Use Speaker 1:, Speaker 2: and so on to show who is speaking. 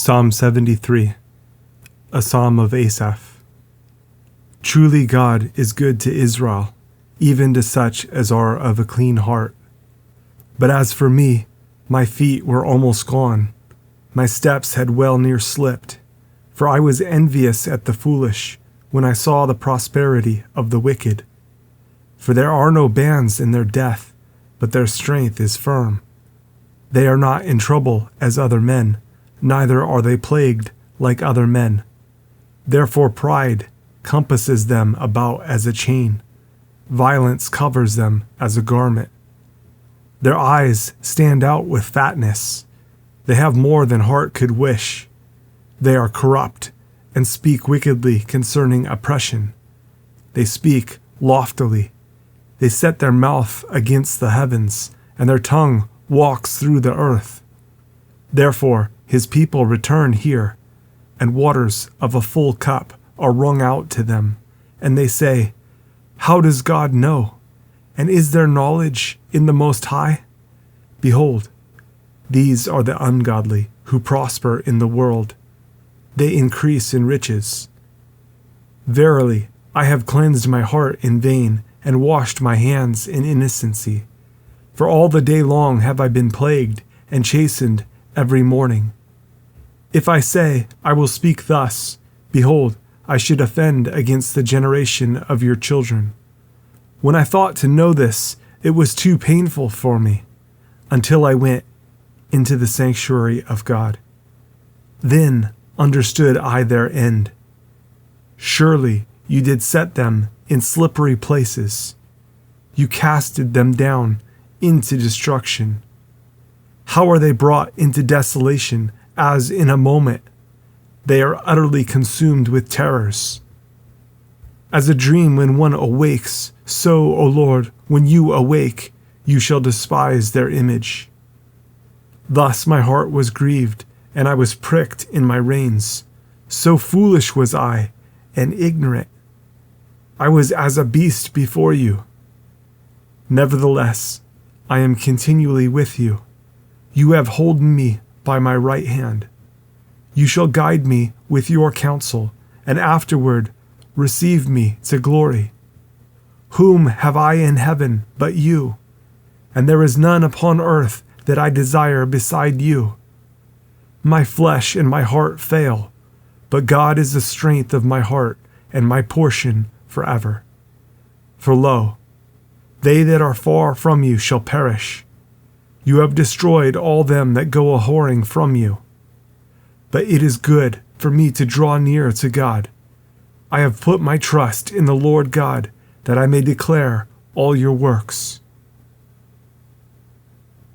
Speaker 1: Psalm 73, A Psalm of Asaph. Truly God is good to Israel, even to such as are of a clean heart. But as for me, my feet were almost gone. My steps had well near slipped. For I was envious at the foolish, when I saw the prosperity of the wicked. For there are no bands in their death, but their strength is firm. They are not in trouble as other men, neither are they plagued like other men. Therefore pride compasses them about as a chain. Violence covers them as a garment. Their eyes stand out with fatness. They have more than heart could wish. They are corrupt and speak wickedly concerning oppression. They speak loftily. They set their mouth against the heavens, and their tongue walks through the earth. Therefore his people return here, and waters of a full cup are wrung out to them. And they say, how does God know? And is there knowledge in the Most High? Behold, these are the ungodly who prosper in the world. They increase in riches. Verily, I have cleansed my heart in vain and washed my hands in innocency. For all the day long have I been plagued and chastened every morning. If I say, I will speak thus, behold, I should offend against the generation of your children. When I thought to know this, it was too painful for me, until I went into the sanctuary of God. Then understood I their end. Surely you did set them in slippery places. You casted them down into destruction. How are they brought into desolation as in a moment? They are utterly consumed with terrors. As a dream when one awakes, so, O Lord, when you awake, you shall despise their image. Thus my heart was grieved, and I was pricked in my reins. So foolish was I, and ignorant. I was as a beast before you. Nevertheless, I am continually with you. You have holden me by my right hand. You shall guide me with your counsel, and afterward receive me to glory. Whom have I in heaven but you? And there is none upon earth that I desire beside you. My flesh and my heart fail, but God is the strength of my heart and my portion forever. For lo, they that are far from you shall perish. You have destroyed all them that go a-whoring from you. But it is good for me to draw near to God. I have put my trust in the Lord God, that I may declare all your works.